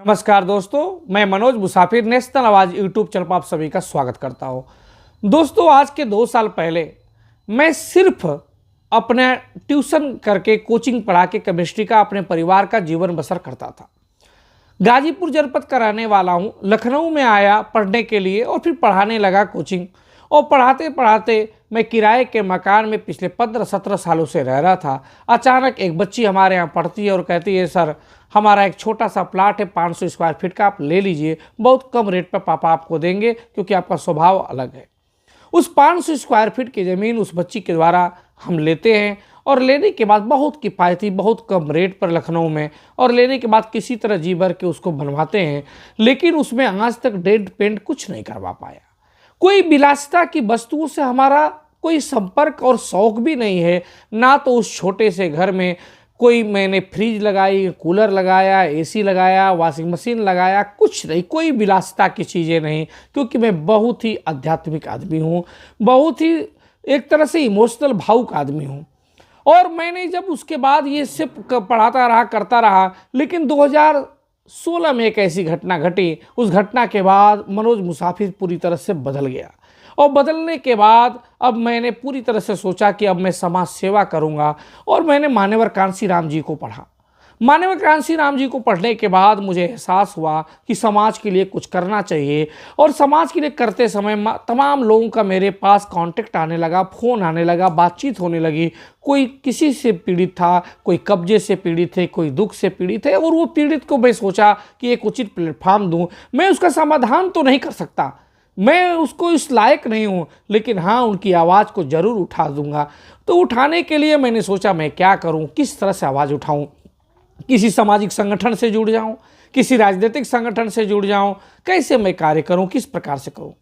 नमस्कार दोस्तों, मैं मनोज मुसाफिर नेशनल आवाज़ यूट्यूब चैनल पर आप सभी का स्वागत करता हूं। दोस्तों, आज के 2 साल पहले मैं सिर्फ अपने ट्यूशन करके कोचिंग पढ़ा के केमिस्ट्री का अपने परिवार का जीवन बसर करता था। गाजीपुर जनपद का रहने वाला हूं, लखनऊ में आया पढ़ने के लिए और फिर पढ़ाने लगा कोचिंग। और पढ़ाते पढ़ाते मैं किराए के मकान में पिछले 15-17 सालों से रह रहा था। अचानक एक बच्ची हमारे यहाँ पढ़ती है और कहती है, सर हमारा एक छोटा सा प्लाट है 500 स्क्वायर फीट का, आप ले लीजिए, बहुत कम रेट पर पापा आपको देंगे क्योंकि आपका स्वभाव अलग है। उस 500 स्क्वायर फीट की ज़मीन उस बच्ची के द्वारा हम लेते हैं और लेने के बाद बहुत किफ़ायती, बहुत कम रेट पर लखनऊ में, और लेने के बाद किसी तरह जी भर के उसको बनवाते हैं। लेकिन उसमें आज तक डेंट पेंट कुछ नहीं करवा पाया। कोई विलासिता की वस्तुओं से हमारा कोई संपर्क और शौक भी नहीं है। ना तो उस छोटे से घर में कोई मैंने फ्रिज लगाई, कूलर लगाया, एसी लगाया, वॉशिंग मशीन लगाया, कुछ नहीं, कोई विलासिता की चीज़ें नहीं, क्योंकि मैं बहुत ही आध्यात्मिक आदमी हूँ, बहुत ही एक तरह से इमोशनल भावुक आदमी हूँ। और मैंने जब उसके बाद ये सिर्फ पढ़ाता रहा, करता रहा, लेकिन 2016 में एक ऐसी घटना घटी। उस घटना के बाद मनोज मुसाफिर पूरी तरह से बदल गया। और बदलने के बाद अब मैंने पूरी तरह से सोचा कि अब मैं समाज सेवा करूंगा। और मैंने मान्यवर कांशीराम जी को पढ़ा। मान्यवर कांशीराम जी को पढ़ने के बाद मुझे एहसास हुआ कि समाज के लिए कुछ करना चाहिए। और समाज के लिए करते समय तमाम लोगों का मेरे पास कांटेक्ट आने लगा, फ़ोन आने लगा, बातचीत होने लगी। कोई किसी से पीड़ित था, कोई कब्जे से पीड़ित है, कोई दुख से पीड़ित है। और वो पीड़ित को मैं सोचा कि एक उचित प्लेटफॉर्म दूँ। मैं उसका समाधान तो नहीं कर सकता, मैं उसको इस लायक नहीं हूँ, लेकिन हाँ उनकी आवाज़ को ज़रूर उठा दूंगा। तो उठाने के लिए मैंने सोचा मैं क्या करूँ, किस तरह से आवाज़ उठाऊँ। किसी सामाजिक संगठन से जुड़ जाऊँ, किसी राजनीतिक संगठन से जुड़ जाऊँ, कैसे मैं कार्य करूँ, किस प्रकार से करूँ।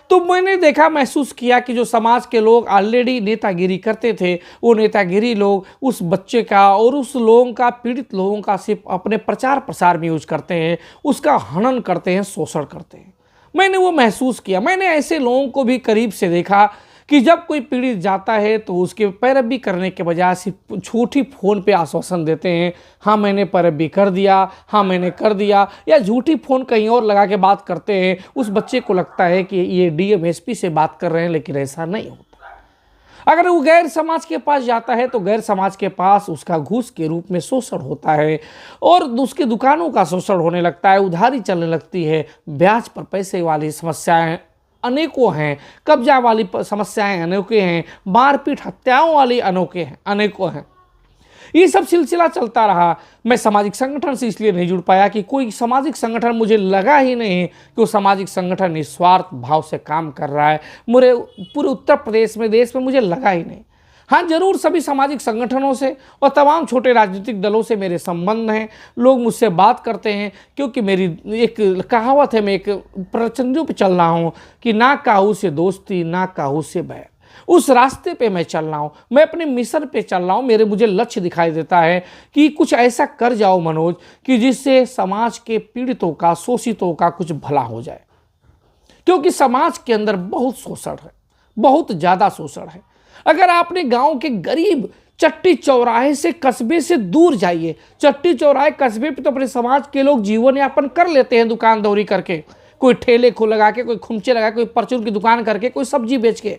तो मैंने देखा, महसूस किया कि जो समाज के लोग ऑलरेडी नेतागिरी करते थे, वो नेतागिरी लोग उस बच्चे का और उस लोगों का, पीड़ित लोगों का सिर्फ अपने प्रचार प्रसार में यूज करते हैं, उसका हनन करते हैं, शोषण करते हैं। मैंने वो महसूस किया। मैंने ऐसे लोगों को भी करीब से देखा कि जब कोई पीड़ित जाता है तो उसके पैरवी करने के बजाय सिर्फ झूठी फ़ोन पे आश्वासन देते हैं, हाँ मैंने पैरवी कर दिया, हाँ मैंने कर दिया, या झूठी फ़ोन कहीं और लगा के बात करते हैं। उस बच्चे को लगता है कि ये डीएम एसपी से बात कर रहे हैं, लेकिन ऐसा नहीं होता। अगर वो गैर समाज के पास जाता है तो गैर समाज के पास उसका घूस के रूप में शोषण होता है और उसकी दुकानों का शोषण होने लगता है, उधारी चलने लगती है, ब्याज पर पैसे वाली समस्याएं अनेकों हैं, कब्जा वाली समस्याएं अनेकों हैं, मारपीट हत्याओं वाली अनेकों हैं। ये सब सिलसिला चलता रहा। मैं सामाजिक संगठन से इसलिए नहीं जुड़ पाया कि कोई सामाजिक संगठन, मुझे लगा ही नहीं कि वो सामाजिक संगठन निस्वार्थ भाव से काम कर रहा है। मुझे पूरे उत्तर प्रदेश में, देश में मुझे लगा ही नहीं। हाँ जरूर सभी सामाजिक संगठनों से और तमाम छोटे राजनीतिक दलों से मेरे संबंध हैं। लोग मुझसे बात करते हैं, क्योंकि मेरी एक कहावत है, मैं एक प्रचंडों पे चल रहा हूँ कि ना काहू से दोस्ती, ना काहू से बैर। उस रास्ते पे मैं चल रहा हूँ, मैं अपने मिशन पे चल रहा हूँ। मुझे लक्ष्य दिखाई देता है कि कुछ ऐसा कर जाओ मनोज कि जिससे समाज के पीड़ितों का, शोषितों का कुछ भला हो जाए। क्योंकि समाज के अंदर बहुत शोषण है, बहुत ज़्यादा शोषण है। अगर आपने गांव के गरीब चट्टी चौराहे से, कस्बे से दूर जाइए, चट्टी चौराहे कस्बे पे तो अपने समाज के लोग जीवन यापन कर लेते हैं, दुकान दौरी करके, कोई ठेले को लगा के, कोई खुमचे लगा के, कोई परचून की दुकान करके, कोई सब्जी बेच के।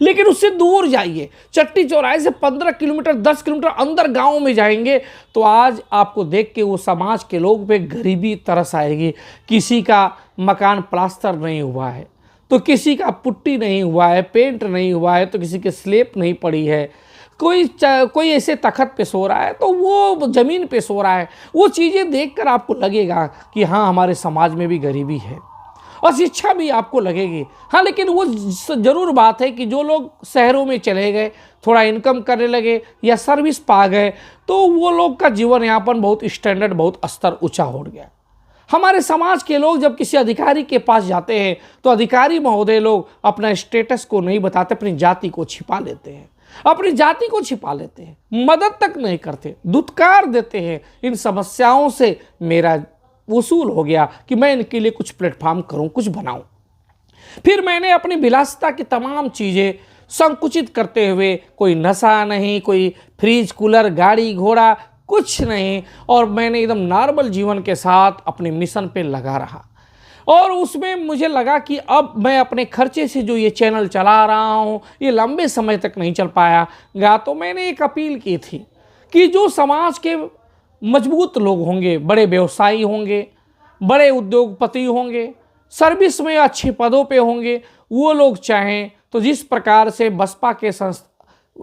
लेकिन उससे दूर जाइए, चट्टी चौराहे से 15 किलोमीटर, 10 किलोमीटर अंदर गाँव में जाएंगे तो आज आपको देख के वो समाज के लोग पे गरीबी तरस आएगी। किसी का मकान प्लास्टर नहीं हुआ है तो किसी का पुट्टी नहीं हुआ है, पेंट नहीं हुआ है तो किसी के स्लेब नहीं पड़ी है, कोई ऐसे तखत पे सो रहा है तो वो ज़मीन पे सो रहा है। वो चीज़ें देखकर आपको लगेगा कि हाँ हमारे समाज में भी गरीबी है, और शिक्षा भी आपको लगेगी। हाँ लेकिन वो ज़रूर बात है कि जो लोग शहरों में चले गए, थोड़ा इनकम करने लगे या सर्विस पा गए, तो वो लोग का जीवन यापन बहुत स्टैंडर्ड, बहुत स्तर ऊँचा हो गया। हमारे समाज के लोग जब किसी अधिकारी के पास जाते हैं तो अधिकारी महोदय लोग अपना स्टेटस को नहीं बताते, अपनी जाति को छिपा लेते हैं, अपनी जाति को छिपा लेते हैं, मदद तक नहीं करते, दुत्कार देते हैं। इन समस्याओं से मेरा वसूल हो गया कि मैं इनके लिए कुछ प्लेटफॉर्म करूं, कुछ बनाऊं। फिर मैंने अपनी विलासिता की तमाम चीज़ें संकुचित करते हुए, कोई नशा नहीं, कोई फ्रिज, कूलर, गाड़ी घोड़ा, कुछ नहीं, और मैंने एकदम नॉर्मल जीवन के साथ अपने मिशन पे लगा रहा। और उसमें मुझे लगा कि अब मैं अपने खर्चे से जो ये चैनल चला रहा हूँ ये लंबे समय तक नहीं चल पाया। तो मैंने एक अपील की थी कि जो समाज के मजबूत लोग होंगे, बड़े व्यवसायी होंगे, बड़े उद्योगपति होंगे, सर्विस में अच्छे पदों पे होंगे, वो लोग चाहें तो जिस प्रकार से बसपा के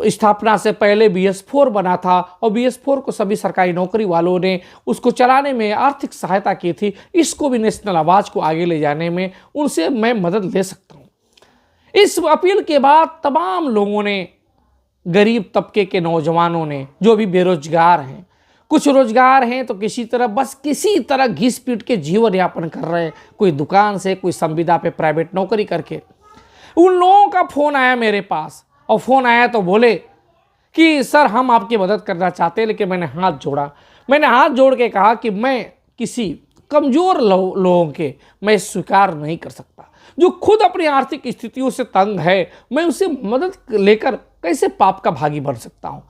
स्थापना से पहले BS4 बना था और BS4 को सभी सरकारी नौकरी वालों ने उसको चलाने में आर्थिक सहायता की थी, इसको भी नेशनल आवाज़ को आगे ले जाने में उनसे मैं मदद ले सकता हूँ। इस अपील के बाद तमाम लोगों ने, गरीब तबके के नौजवानों ने, जो भी बेरोजगार हैं, कुछ रोजगार हैं तो किसी तरह घिस पीट के जीवन यापन कर रहे हैं, कोई दुकान से, कोई संविदा पे प्राइवेट नौकरी करके, उन लोगों का फ़ोन आया मेरे पास। और फ़ोन आया तो बोले कि सर हम आपकी मदद करना चाहते हैं। लेकिन मैंने हाथ जोड़ के कहा कि मैं किसी कमज़ोर लोगों के मैं स्वीकार नहीं कर सकता। जो खुद अपनी आर्थिक स्थितियों से तंग है, मैं उससे मदद लेकर कैसे पाप का भागी बन सकता हूँ।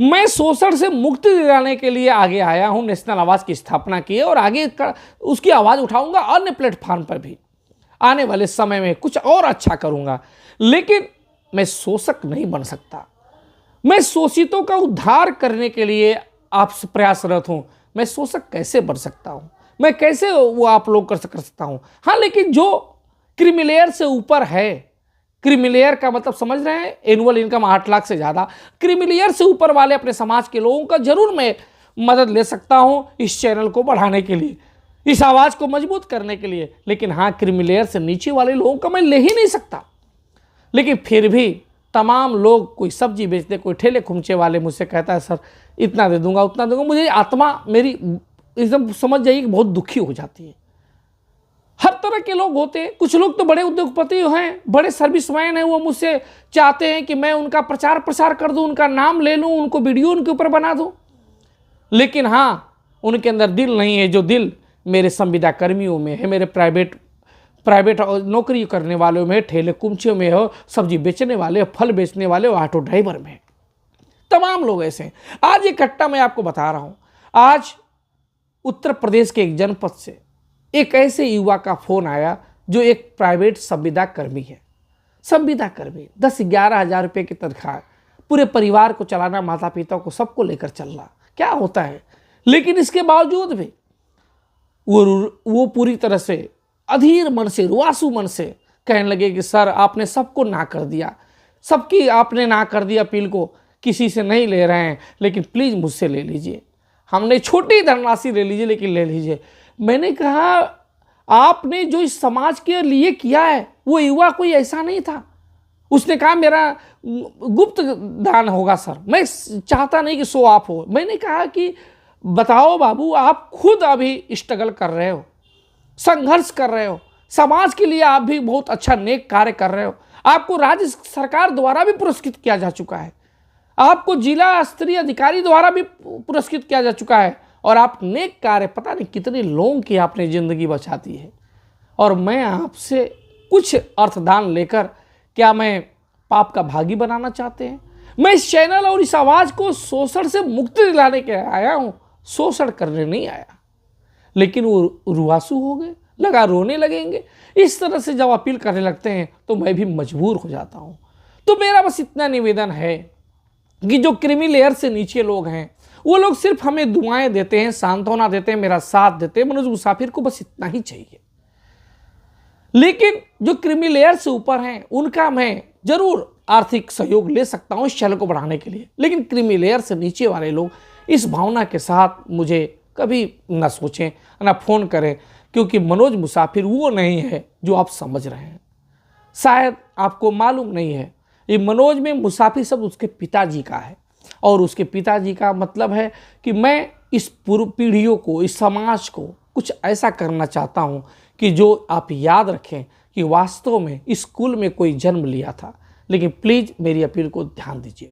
मैं शोषण से मुक्ति दिलाने के लिए आगे आया हूँ, नेशनल आवाज़ की स्थापना की है और आगे उसकी आवाज़ उठाऊंगा। अन्य प्लेटफॉर्म पर भी आने वाले समय में कुछ और अच्छा करूँगा, लेकिन मैं शोषक नहीं बन सकता। मैं शोषितों का उद्धार करने के लिए आपसे प्रयासरत हूँ। मैं शोषक कैसे बन सकता हूँ? मैं कैसे वो आप लोग कर सकता हूँ? हाँ, लेकिन जो क्रीमी से ऊपर है, क्रीमी का मतलब समझ रहे हैं, एनुअल इनकम 8 लाख से ज़्यादा, क्रीमी से ऊपर वाले अपने समाज के लोगों का जरूर मैं मदद ले सकता हूँ इस चैनल को बढ़ाने के लिए, इस आवाज़ को मजबूत करने के लिए। लेकिन हाँ, क्रीमी से नीचे वाले लोगों का मैं ले ही नहीं सकता। लेकिन फिर भी तमाम लोग, कोई सब्जी बेचते, कोई ठेले खुमचे वाले मुझसे कहता है सर इतना दे दूंगा, उतना दूंगा। मुझे आत्मा मेरी एकदम समझ जाइए कि बहुत दुखी हो जाती है। हर तरह के लोग होते हैं। कुछ लोग तो बड़े उद्योगपति हैं, बड़े सर्विसमैन हैं, वो मुझसे चाहते हैं कि मैं उनका प्रचार प्रसार कर दूं, उनका नाम ले लूं, उनको वीडियो उनके ऊपर बना दूं। लेकिन हाँ, उनके अंदर दिल नहीं है, जो दिल मेरे संविदा कर्मियों में है, मेरे प्राइवेट नौकरी करने वालों में, ठेले कुमचियों में हो, सब्जी बेचने वाले, फल बेचने वाले, ऑटो ड्राइवर में। तमाम लोग ऐसे हैं। आज ये कट्टा मैं आपको बता रहा हूं। आज उत्तर प्रदेश के एक जनपद से एक ऐसे युवा का फोन आया जो एक प्राइवेट संविदा कर्मी है। संविदा कर्मी 10-11 हज़ार रुपये की तनख्वाह, पूरे परिवार को चलाना, माता पिता को सबको लेकर चलना क्या होता है। लेकिन इसके बावजूद भी वो पूरी तरह से अधीर मन से, रुआसू मन से कहने लगे कि सर आपने सबको ना कर दिया, सबकी आपने ना कर दिया अपील को, किसी से नहीं ले रहे हैं, लेकिन प्लीज़ मुझसे ले लीजिए। हमने छोटी धनराशि ले लीजिए, लेकिन ले लीजिए। मैंने कहा आपने जो इस समाज के लिए किया है, वो युवा कोई ऐसा नहीं था। उसने कहा मेरा गुप्त दान होगा सर, मैं चाहता नहीं कि शो ऑफ हो। मैंने कहा कि बताओ बाबू, आप खुद अभी स्ट्रगल कर रहे हो, संघर्ष कर रहे हो, समाज के लिए आप भी बहुत अच्छा नेक कार्य कर रहे हो। आपको राज्य सरकार द्वारा भी पुरस्कृत किया जा चुका है, आपको जिला स्तरीय अधिकारी द्वारा भी पुरस्कृत किया जा चुका है, और आप नेक कार्य पता नहीं कितने लोगों की आपने जिंदगी बचा दी है। और मैं आपसे कुछ अर्थदान लेकर क्या मैं पाप का भागी बनाना चाहते हैं? मैं इस चैनल और इस आवाज़ को शोषण से मुक्ति दिलाने के आया हूँ, शोषण करने नहीं आया। लेकिन वो रुआसू हो गए, लगा रोने लगेंगे। इस तरह से जब अपील करने लगते हैं तो मैं भी मजबूर हो जाता हूँ। तो मेरा बस इतना निवेदन है कि जो क्रीमी लेयर से नीचे लोग हैं, वो लोग सिर्फ हमें दुआएं देते हैं, सांत्वना देते हैं, मेरा साथ देते हैं। मनोज मुसाफिर को बस इतना ही चाहिए। लेकिन जो क्रीमी लेयर से ऊपर हैं, उनका मैं जरूर आर्थिक सहयोग ले सकता हूँ इस चैनल को बढ़ाने के लिए। लेकिन क्रीमी लेयर से नीचे वाले लोग इस भावना के साथ मुझे कभी ना सोचें, ना फ़ोन करें, क्योंकि मनोज मुसाफिर वो नहीं है जो आप समझ रहे हैं। शायद आपको मालूम नहीं है, ये मनोज में मुसाफिर शब्द उसके पिताजी का है, और उसके पिताजी का मतलब है कि मैं इस पूर्व पीढ़ियों को, इस समाज को कुछ ऐसा करना चाहता हूँ कि जो आप याद रखें कि वास्तव में इस स्कूल में कोई जन्म लिया था। लेकिन प्लीज़ मेरी अपील को ध्यान दीजिए।